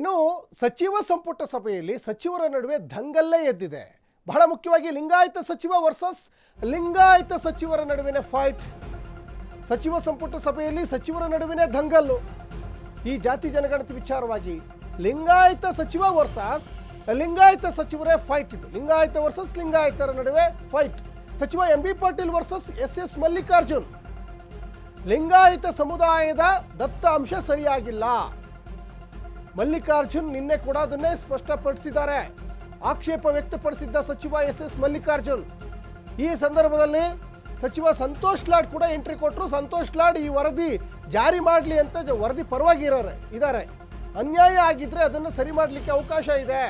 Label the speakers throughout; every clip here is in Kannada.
Speaker 1: ಇನ್ನು ಸಚಿವ ಸಂಪುಟ ಸಭೆಯಲ್ಲಿ ಸಚಿವರ ನಡುವೆ ದಂಗಲ್ಲೇ ಎದ್ದಿದೆ. ಬಹಳ ಮುಖ್ಯವಾಗಿ ಲಿಂಗಾಯತ ಸಚಿವ ವರ್ಸಸ್ ಲಿಂಗಾಯತ ಸಚಿವರ ನಡುವಿನ ಫೈಟ್. ಸಚಿವ ಸಂಪುಟ ಸಭೆಯಲ್ಲಿ ಸಚಿವರ ನಡುವಿನ ದಂಗಲ್ಲು. ಈ ಜಾತಿ ಜನಗಣತಿ ವಿಚಾರವಾಗಿ ಲಿಂಗಾಯತ ಸಚಿವ ವರ್ಸಸ್ ಲಿಂಗಾಯತ ಸಚಿವರೇ ಫೈಟ್. ಇದು ಲಿಂಗಾಯತ ವರ್ಸಸ್ ಲಿಂಗಾಯತರ ನಡುವೆ ಫೈಟ್. ಸಚಿವ MB Patil versus SS Mallikarjun. Lingayat ಸಮುದಾಯದ ದತ್ತಾಂಶ ಸರಿಯಾಗಿಲ್ಲ. ಮಲ್ಲಿಕಾರ್ಜುನ್ ನಿನ್ನೆ ಕೂಡ ಅದನ್ನೇ ಸ್ಪಷ್ಟಪಡಿಸಿದ್ದಾರೆ. ಆಕ್ಷೇಪ ವ್ಯಕ್ತಪಡಿಸಿದ್ದ ಸಚಿವ SS ಮಲ್ಲಿಕಾರ್ಜುನ್. ಈ ಸಂದರ್ಭದಲ್ಲಿ ಸಚಿವ ಸಂತೋಷ್ ಲಾಡ್ ಕೂಡ ಎಂಟ್ರಿ ಕೊಟ್ಟರು. ಸಂತೋಷ್ ಲಾಡ್ ಈ ವರದಿ ಜಾರಿ ಮಾಡಲಿ ಅಂತ ವರದಿ ಪರವಾಗಿ ಇದ್ದಾರೆ. ಅನ್ಯಾಯ ಆಗಿದ್ರೆ ಅದನ್ನು ಸರಿ ಮಾಡಲಿಕ್ಕೆ ಅವಕಾಶ ಇದೆ.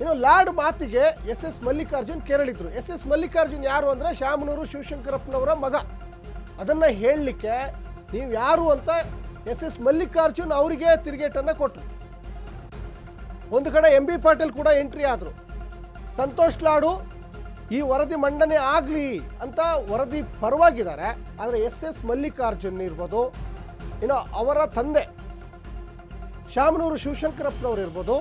Speaker 1: ಇನ್ನು ಲಾಡ್ ಮಾತಿಗೆ SS ಮಲ್ಲಿಕಾರ್ಜುನ್ ಕೆರಳಿದ್ರು. SS ಮಲ್ಲಿಕಾರ್ಜುನ್ ಯಾರು ಅಂದರೆ ಶಾಮನೂರು ಶಿವಶಂಕರಪ್ಪನವರ ಮಗ. ಅದನ್ನು ಹೇಳಲಿಕ್ಕೆ ನೀವು ಯಾರು ಅಂತ SS ಮಲ್ಲಿಕಾರ್ಜುನ್ ಅವರಿಗೆ ತಿರುಗೇಟನ್ನು ಕೊಟ್ಟರು. ಒಂದು ಕಡೆ MB ಪಾಟೀಲ್ ಕೂಡ ಎಂಟ್ರಿ ಆದರು. ಸಂತೋಷ್ ಲಾಡು ಈ ವರದಿ ಮಂಡನೆ ಆಗಲಿ ಅಂತ ವರದಿ ಪರವಾಗಿದ್ದಾರೆ. ಆದರೆ SS ಮಲ್ಲಿಕಾರ್ಜುನ್ ಇರ್ಬೋದು, ಇನ್ನು ಅವರ ತಂದೆ ಶಾಮನೂರು ಶಿವಶಂಕರಪ್ಪನವರು ಇರ್ಬೋದು,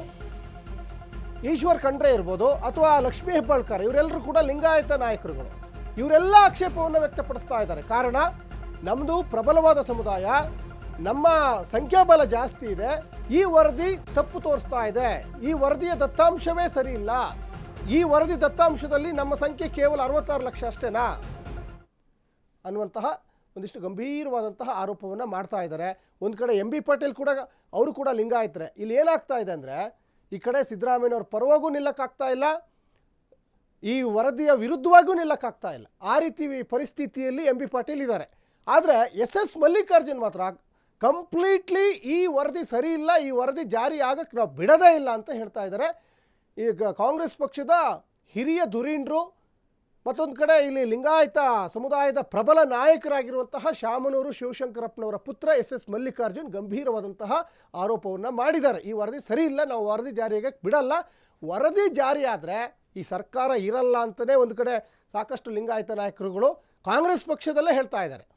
Speaker 1: ಈಶ್ವರ್ ಖಂಡ್ರೆ ಇರ್ಬೋದು, ಅಥವಾ ಲಕ್ಷ್ಮೀ ಹೆಬ್ಬಾಳ್ಕರ್, ಇವರೆಲ್ಲರೂ ಕೂಡ ಲಿಂಗಾಯತ ನಾಯಕರುಗಳು. ಇವರೆಲ್ಲ ಆಕ್ಷೇಪವನ್ನು ವ್ಯಕ್ತಪಡಿಸ್ತಾ ಇದ್ದಾರೆ. ಕಾರಣ ನಮ್ಮದು ಪ್ರಬಲವಾದ ಸಮುದಾಯ, ನಮ್ಮ ಸಂಖ್ಯಾಬಲ ಜಾಸ್ತಿ ಇದೆ, ಈ ವರದಿ ತಪ್ಪು ತೋರಿಸ್ತಾ ಇದೆ, ಈ ವರದಿಯ ದತ್ತಾಂಶವೇ ಸರಿ ಇಲ್ಲ, ಈ ವರದಿ ದತ್ತಾಂಶದಲ್ಲಿ ನಮ್ಮ ಸಂಖ್ಯೆ ಕೇವಲ 66 ಲಕ್ಷ ಅಷ್ಟೇನಾ ಅನ್ನುವಂತಹ ಒಂದಿಷ್ಟು ಗಂಭೀರವಾದಂತಹ ಆರೋಪವನ್ನು ಮಾಡ್ತಾ ಇದ್ದಾರೆ. ಒಂದು ಕಡೆ MB ಪಾಟೀಲ್ ಕೂಡ ಅವರು ಕೂಡ ಲಿಂಗಾಯತರೆ. ಇಲ್ಲಿ ಏನಾಗ್ತಾ ಇದೆ ಅಂದರೆ, ಈ ಕಡೆ ಸಿದ್ದರಾಮಯ್ಯನವ್ರ ಪರವಾಗೂ ನಿಲ್ಲಕ್ಕಾಗ್ತಾ ಇಲ್ಲ, ಈ ವರದಿಯ ವಿರುದ್ಧವಾಗಿಯೂ ನಿಲ್ಲಕ್ಕಾಗ್ತಾ ಇಲ್ಲ. ಆ ರೀತಿ ಪರಿಸ್ಥಿತಿಯಲ್ಲಿ MB ಪಾಟೀಲ್ ಇದ್ದಾರೆ. ಆದರೆ SS ಮಲ್ಲಿಕಾರ್ಜುನ್ ಮಾತ್ರ ಕಂಪ್ಲೀಟ್ಲಿ ಈ ವರದಿ ಸರಿ ಇಲ್ಲ, ಈ ವರದಿ ಜಾರಿ ಆಗಕ್ಕೆ ನಾವು ಬಿಡೋದೇ ಇಲ್ಲ ಅಂತ ಹೇಳ್ತಾ ಇದ್ದಾರೆ. ಈಗ ಕಾಂಗ್ರೆಸ್ ಪಕ್ಷದ ಹಿರಿಯ ಧುರೀಣರು, ಮತ್ತೊಂದು ಕಡೆ ಇಲ್ಲಿ ಲಿಂಗಾಯತ ಸಮುದಾಯದ ಪ್ರಬಲ ನಾಯಕರಾಗಿರುವಂತಹ ಶಾಮನೂರು ಶಿವಶಂಕರಪ್ಪನವರ ಪುತ್ರ SS ಮಲ್ಲಿಕಾರ್ಜುನ್ ಗಂಭೀರವಾದಂತಹ ಆರೋಪವನ್ನು ಮಾಡಿದ್ದಾರೆ. ಈ ವರದಿ ಸರಿ ಇಲ್ಲ, ನಾವು ವರದಿ ಜಾರಿಯಾಗಕ್ಕೆ ಬಿಡಲ್ಲ, ವರದಿ ಜಾರಿ ಆದರೆ ಈ ಸರ್ಕಾರ ಇರಲ್ಲ ಅಂತಲೇ ಒಂದು ಕಡೆ ಸಾಕಷ್ಟು ಲಿಂಗಾಯತ ನಾಯಕರುಗಳು ಕಾಂಗ್ರೆಸ್ ಪಕ್ಷದಲ್ಲೇ ಹೇಳ್ತಾ ಇದ್ದಾರೆ.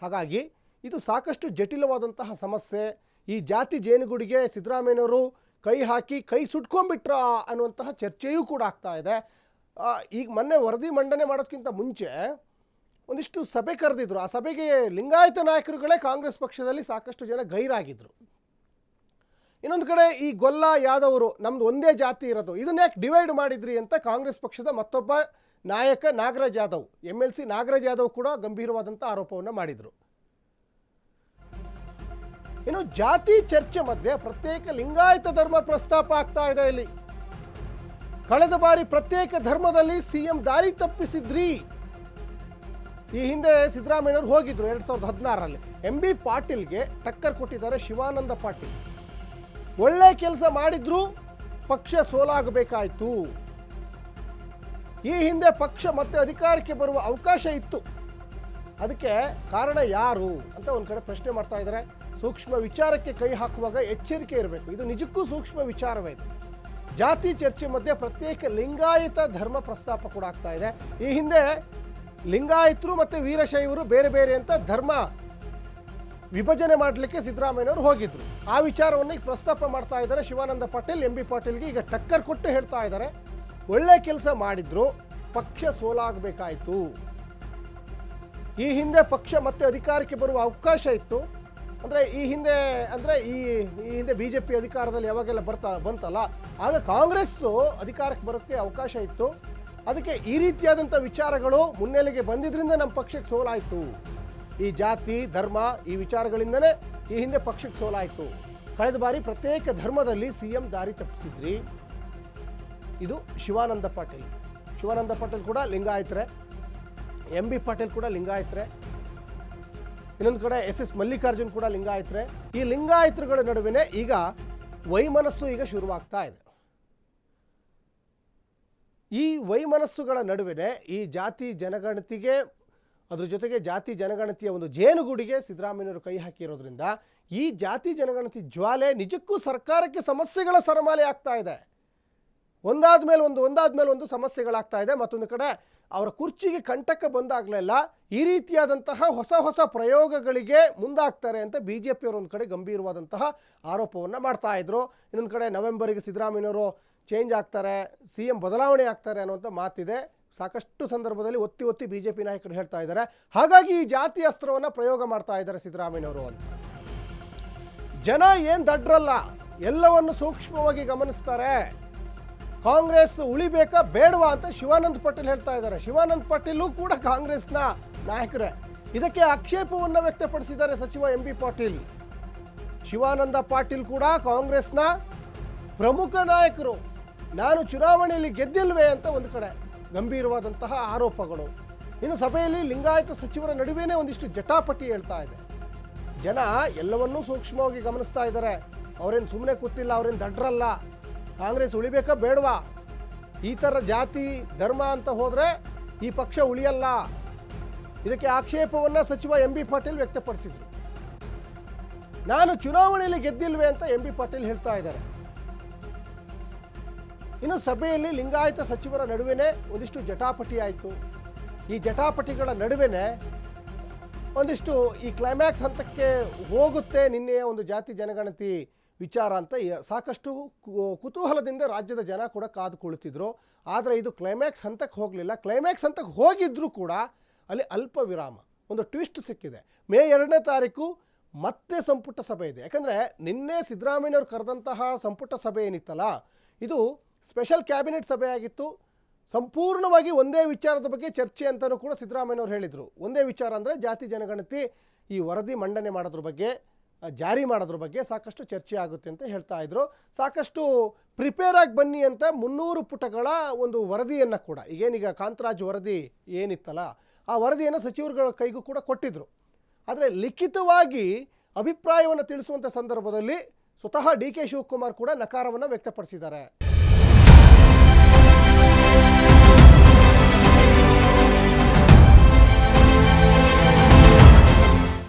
Speaker 1: ಹಾಗಾಗಿ ಇದು ಸಾಕಷ್ಟು ಜಟಿಲವಾದಂತಹ ಸಮಸ್ಯೆ. ಈ ಜಾತಿ ಜೇನುಗೂಡಿಗೆ ಸಿದ್ದರಾಮಯ್ಯನವರು ಕೈ ಹಾಕಿ ಕೈ ಸುಟ್ಕೊಂಡ್ಬಿಟ್ರ ಅನ್ನುವಂತಹ ಚರ್ಚೆಯೂ ಕೂಡ ಆಗ್ತಾ ಇದೆ. ಈಗ ಮೊನ್ನೆ ವರದಿ ಮಂಡನೆ ಮಾಡೋದಕ್ಕಿಂತ ಮುಂಚೆ ಒಂದಿಷ್ಟು ಸಭೆ ಕರೆದಿದ್ರು. ಆ ಸಭೆಗೆ ಲಿಂಗಾಯತ ನಾಯಕರುಗಳೇ ಕಾಂಗ್ರೆಸ್ ಪಕ್ಷದಲ್ಲಿ ಸಾಕಷ್ಟು ಜನ ಗೈರಾಗಿದ್ದರು. ಇನ್ನೊಂದು ಕಡೆ ಈ ಗೊಲ್ಲ ಯಾದವರು ನಮ್ದು ಒಂದೇ ಜಾತಿ ಇರೋದು, ಇದನ್ನ ಯಾಕೆ ಡಿವೈಡ್ ಮಾಡಿದ್ರಿ ಅಂತ ಕಾಂಗ್ರೆಸ್ ಪಕ್ಷದ ಮತ್ತೊಬ್ಬ ನಾಯಕ ನಾಗರಾಜ್ ಯಾದವ್, MLC ನಾಗರಾಜ್ ಯಾದವ್ ಕೂಡ ಗಂಭೀರವಾದಂಥ ಆರೋಪವನ್ನು ಮಾಡಿದರು. ಇನ್ನು ಜಾತಿ ಚರ್ಚೆ ಮಧ್ಯೆ ಪ್ರತ್ಯೇಕ ಲಿಂಗಾಯತ ಧರ್ಮ ಪ್ರಸ್ತಾಪ ಆಗ್ತಾ ಇದೆ. ಇಲ್ಲಿ ಕಳೆದ ಬಾರಿ ಪ್ರತ್ಯೇಕ ಧರ್ಮದಲ್ಲಿ CM ದಾರಿ ತಪ್ಪಿಸಿದ್ರಿ. ಈ ಹಿಂದೆ ಸಿದ್ದರಾಮಯ್ಯನವರು ಹೋಗಿದ್ರು 2016ರಲ್ಲಿ. MB ಪಾಟೀಲ್ಗೆ ಟಕ್ಕರ್ ಕೊಟ್ಟಿದ್ದಾರೆ ಶಿವಾನಂದ ಪಾಟೀಲ್. ಒಳ್ಳೆ ಕೆಲಸ ಮಾಡಿದ್ರು, ಪಕ್ಷ ಸೋಲಾಗಬೇಕಾಯಿತು. ಈ ಹಿಂದೆ ಪಕ್ಷ ಮತ್ತೆ ಅಧಿಕಾರಕ್ಕೆ ಬರುವ ಅವಕಾಶ ಇತ್ತು, ಅದಕ್ಕೆ ಕಾರಣ ಯಾರು ಅಂತ ಒಂದು ಕಡೆ ಪ್ರಶ್ನೆ ಮಾಡ್ತಾ ಇದ್ದಾರೆ. ಸೂಕ್ಷ್ಮ ವಿಚಾರಕ್ಕೆ ಕೈ ಹಾಕುವಾಗ ಎಚ್ಚರಿಕೆ ಇರಬೇಕು. ಇದು ನಿಜಕ್ಕೂ ಸೂಕ್ಷ್ಮ ವಿಚಾರವೇ ಇದು. ಜಾತಿ ಚರ್ಚೆ ಮಧ್ಯೆ ಪ್ರತ್ಯೇಕ ಲಿಂಗಾಯತ ಧರ್ಮ ಪ್ರಸ್ತಾಪ ಕೂಡ ಆಗ್ತಾ ಇದೆ. ಈ ಹಿಂದೆ ಲಿಂಗಾಯತರು ಮತ್ತು ವೀರಶೈವರು ಬೇರೆ ಬೇರೆ ಅಂತ ಧರ್ಮ ವಿಭಜನೆ ಮಾಡಲಿಕ್ಕೆ ಸಿದ್ದರಾಮಯ್ಯನವರು ಹೋಗಿದ್ರು. ಆ ವಿಚಾರವನ್ನು ಈಗ ಪ್ರಸ್ತಾಪ ಮಾಡ್ತಾ ಇದ್ದಾರೆ ಶಿವಾನಂದ ಪಾಟೀಲ್. MB ಪಾಟೀಲ್ಗೆ ಈಗ ಟಕ್ಕರ್ ಕೊಟ್ಟು ಹೇಳ್ತಾ ಇದ್ದಾರೆ, ಒಳ್ಳೆ ಕೆಲಸ ಮಾಡಿದ್ರು, ಪಕ್ಷ ಸೋಲಾಗಬೇಕಾಯಿತು. ಈ ಹಿಂದೆ ಪಕ್ಷ ಮತ್ತೆ ಅಧಿಕಾರಕ್ಕೆ ಬರುವ ಅವಕಾಶ ಇತ್ತು. ಅಂದರೆ ಈ ಹಿಂದೆ BJP ಅಧಿಕಾರದಲ್ಲಿ ಯಾವಾಗೆಲ್ಲ ಬಂತಲ್ಲ, ಆಗ ಕಾಂಗ್ರೆಸ್ಸು ಅಧಿಕಾರಕ್ಕೆ ಬರೋಕ್ಕೆ ಅವಕಾಶ ಇತ್ತು. ಅದಕ್ಕೆ ಈ ರೀತಿಯಾದಂಥ ವಿಚಾರಗಳು ಮುನ್ನೆಲೆಗೆ ಬಂದಿದ್ದರಿಂದ ನಮ್ಮ ಪಕ್ಷಕ್ಕೆ ಸೋಲಾಯಿತು. ಈ ಜಾತಿ ಧರ್ಮ ಈ ವಿಚಾರಗಳಿಂದನೇ ಈ ಹಿಂದೆ ಪಕ್ಷಕ್ಕೆ ಸೋಲಾಯಿತು. ಕಳೆದ ಬಾರಿ ಪ್ರತ್ಯೇಕ ಧರ್ಮದಲ್ಲಿ CM ದಾರಿ ತಪ್ಪಿಸಿದ್ರಿ. ಇದು ಶಿವಾನಂದ ಪಾಟೀಲ್. ಶಿವಾನಂದ ಪಾಟೀಲ್ ಕೂಡ ಲಿಂಗಾಯತರೆ, MB ಪಾಟೀಲ್ ಕೂಡ ಲಿಂಗಾಯತರೆ, ಇನ್ನೊಂದು ಕಡೆ SS ಮಲ್ಲಿಕಾರ್ಜುನ್ ಕೂಡ ಲಿಂಗಾಯತರೆ. ಈ ಲಿಂಗಾಯತರುಗಳ ನಡುವೆ ಈಗ ವೈಮನಸ್ಸು ಈಗ ಶುರುವಾಗ್ತಾ ಇದೆ. ಈ ವೈಮನಸ್ಸುಗಳ ನಡುವೆ ಈ ಜಾತಿ ಜನಗಣತಿಗೆ, ಅದ್ರ ಜೊತೆಗೆ ಜಾತಿ ಜನಗಣತಿಯ ಒಂದು ಜೇನುಗೂಡಿಗೆ ಸಿದ್ದರಾಮಯ್ಯನವರು ಕೈ ಹಾಕಿರೋದ್ರಿಂದ ಈ ಜಾತಿ ಜನಗಣತಿ ಜ್ವಾಲೆ ನಿಜಕ್ಕೂ ಸರ್ಕಾರಕ್ಕೆ ಸಮಸ್ಯೆಗಳ ಸರಮಾಲೆ ಆಗ್ತಾ ಇದೆ. ಒಂದಾದ ಮೇಲೆ ಒಂದು ಸಮಸ್ಯೆಗಳಾಗ್ತಾ ಇದೆ. ಮತ್ತೊಂದು ಕಡೆ ಅವರ ಕುರ್ಚಿಗೆ ಕಂಟಕ ಬಂದಾಗಲೆಲ್ಲ ಈ ರೀತಿಯಾದಂತಹ ಹೊಸ ಪ್ರಯೋಗಗಳಿಗೆ ಮುಂದಾಗ್ತಾರೆ ಅಂತ BJಪಿಯವರು ಒಂದು ಕಡೆ ಗಂಭೀರವಾದಂತಹ ಆರೋಪವನ್ನು ಮಾಡ್ತಾ ಇದ್ರು. ಇನ್ನೊಂದು ಕಡೆ ನವೆಂಬರಿಗೆ ಸಿದ್ದರಾಮಯ್ಯನವರು ಚೇಂಜ್ ಆಗ್ತಾರೆ, CM ಬದಲಾವಣೆ ಆಗ್ತಾರೆ ಅನ್ನುವಂಥ ಮಾತಿದೆ. ಸಾಕಷ್ಟು ಸಂದರ್ಭದಲ್ಲಿ ಒತ್ತಿ BJಪಿ ನಾಯಕರು ಹೇಳ್ತಾ ಇದ್ದಾರೆ. ಹಾಗಾಗಿ ಈ ಜಾತಿ ಅಸ್ತ್ರವನ್ನು ಪ್ರಯೋಗ ಮಾಡ್ತಾ ಇದ್ದಾರೆ ಸಿದ್ದರಾಮಯ್ಯನವರು ಅಂತ. ಜನ ಏನು ದಡ್ರಲ್ಲ, ಎಲ್ಲವನ್ನು ಸೂಕ್ಷ್ಮವಾಗಿ ಗಮನಿಸ್ತಾರೆ. ಕಾಂಗ್ರೆಸ್ ಉಳಿಬೇಕಾ ಬೇಡವಾ ಅಂತ ಶಿವಾನಂದ ಪಾಟೀಲ್ ಹೇಳ್ತಾ ಇದ್ದಾರೆ. ಶಿವಾನಂದ ಪಾಟೀಲು ಕೂಡ ಕಾಂಗ್ರೆಸ್ನ ನಾಯಕರೇ. ಇದಕ್ಕೆ ಆಕ್ಷೇಪವನ್ನು ವ್ಯಕ್ತಪಡಿಸಿದ್ದಾರೆ ಸಚಿವ MB ಪಾಟೀಲ್. ಶಿವಾನಂದ ಪಾಟೀಲ್ ಕೂಡ ಕಾಂಗ್ರೆಸ್ನ ಪ್ರಮುಖ ನಾಯಕರು. ನಾನು ಚುನಾವಣೆಯಲ್ಲಿ ಗೆದ್ದಿಲ್ವೇ ಅಂತ ಒಂದು ಕಡೆ ಗಂಭೀರವಾದಂತಹ ಆರೋಪಗಳು. ಇನ್ನು ಸಭೆಯಲ್ಲಿ ಲಿಂಗಾಯತ ಸಚಿವರ ನಡುವೆನೇ ಒಂದಿಷ್ಟು ಜಟಾಪಟಿ ಹೇಳ್ತಾ ಇದೆ. ಜನ ಎಲ್ಲವನ್ನೂ ಸೂಕ್ಷ್ಮವಾಗಿ ಗಮನಿಸ್ತಾ ಇದ್ದಾರೆ. ಅವರೇನು ಸುಮ್ಮನೆ ಕೂತಿಲ್ಲ, ಅವರೇನು ದಡ್ರಲ್ಲ. ಕಾಂಗ್ರೆಸ್ ಉಳಿಬೇಕಾ ಬೇಡವಾ, ಈ ಥರ ಜಾತಿ ಧರ್ಮ ಅಂತ ಹೋದರೆ ಈ ಪಕ್ಷ ಉಳಿಯಲ್ಲ. ಇದಕ್ಕೆ ಆಕ್ಷೇಪವನ್ನು ಸಚಿವ MB ಪಾಟೀಲ್ ವ್ಯಕ್ತಪಡಿಸಿದರು. ನಾನು ಚುನಾವಣೆಯಲ್ಲಿ ಗೆದ್ದಿಲ್ವೇ ಅಂತ MB ಪಾಟೀಲ್ ಹೇಳ್ತಾ ಇದ್ದಾರೆ. ಇನ್ನು ಸಭೆಯಲ್ಲಿ ಲಿಂಗಾಯತ ಸಚಿವರ ನಡುವೆನೇ ಒಂದಿಷ್ಟು ಜಟಾಪಟಿ ಆಯಿತು. ಈ ಜಟಾಪಟಿಗಳ ನಡುವೆನೇ ಒಂದಿಷ್ಟು ಈ ಕ್ಲೈಮ್ಯಾಕ್ಸ್ ಹಂತಕ್ಕೆ ಹೋಗುತ್ತೆ ನಿನ್ನೆಯ ಒಂದು ಜಾತಿ ಜನಗಣತಿ ವಿಚಾರ ಅಂತ ಸಾಕಷ್ಟು ಕುತೂಹಲದಿಂದ ರಾಜ್ಯದ ಜನ ಕೂಡ ಕಾದು ಕುಳಿತಿದ್ರು. ಆದರೆ ಇದು ಕ್ಲೈಮ್ಯಾಕ್ಸ್ ಹಂತಕ್ಕೆ ಹೋಗಲಿಲ್ಲ. ಕ್ಲೈಮ್ಯಾಕ್ಸ್ ಹಂತಕ್ಕೆ ಹೋಗಿದ್ರೂ ಕೂಡ ಅಲ್ಲಿ ಅಲ್ಪ ವಿರಾಮ, ಒಂದು ಟ್ವಿಸ್ಟ್ ಸಿಕ್ಕಿದೆ. ಮೇ 2ನೇ ತಾರೀಕು ಮತ್ತೆ ಸಂಪುಟ ಸಭೆ ಇದೆ. ಯಾಕಂದರೆ ನಿನ್ನೆ ಸಿದ್ದರಾಮಯ್ಯನವರು ಕರೆದಂತಹ ಸಂಪುಟ ಸಭೆ ಏನಿತ್ತಲ್ಲ, ಇದು ಸ್ಪೆಷಲ್ ಕ್ಯಾಬಿನೆಟ್ ಸಭೆ ಆಗಿತ್ತು. ಸಂಪೂರ್ಣವಾಗಿ ಒಂದೇ ವಿಚಾರದ ಬಗ್ಗೆ ಚರ್ಚೆ ಅಂತಲೂ ಕೂಡ ಸಿದ್ದರಾಮಯ್ಯನವರು ಹೇಳಿದರು. ಒಂದೇ ವಿಚಾರ ಅಂದರೆ ಜಾತಿ ಜನಗಣತಿ ಈ ವರದಿ ಮಂಡನೆ ಮಾಡೋದ್ರ ಬಗ್ಗೆ, ಜಾರಿ ಮಾಡೋದ್ರ ಬಗ್ಗೆ ಸಾಕಷ್ಟು ಚರ್ಚೆ ಆಗುತ್ತೆ ಅಂತ ಹೇಳ್ತಾ ಇದ್ರು. ಸಾಕಷ್ಟು ಪ್ರಿಪೇರ್ ಆಗಿ ಬನ್ನಿ ಅಂತ 300 ಪುಟಗಳ ಒಂದು ವರದಿಯನ್ನು ಕೂಡ, ಈಗೇನೀಗ ಕಾಂತರಾಜ್ ವರದಿ ಏನಿತ್ತಲ್ಲ, ಆ ವರದಿಯನ್ನು ಸಚಿವರುಗಳ ಕೈಗೂ ಕೂಡ ಕೊಟ್ಟಿದ್ದರು. ಆದರೆ ಲಿಖಿತವಾಗಿ ಅಭಿಪ್ರಾಯವನ್ನು ತಿಳಿಸುವಂಥ ಸಂದರ್ಭದಲ್ಲಿ ಸ್ವತಃ DK ಶಿವಕುಮಾರ್ ಕೂಡ ನಕಾರವನ್ನು ವ್ಯಕ್ತಪಡಿಸಿದ್ದಾರೆ.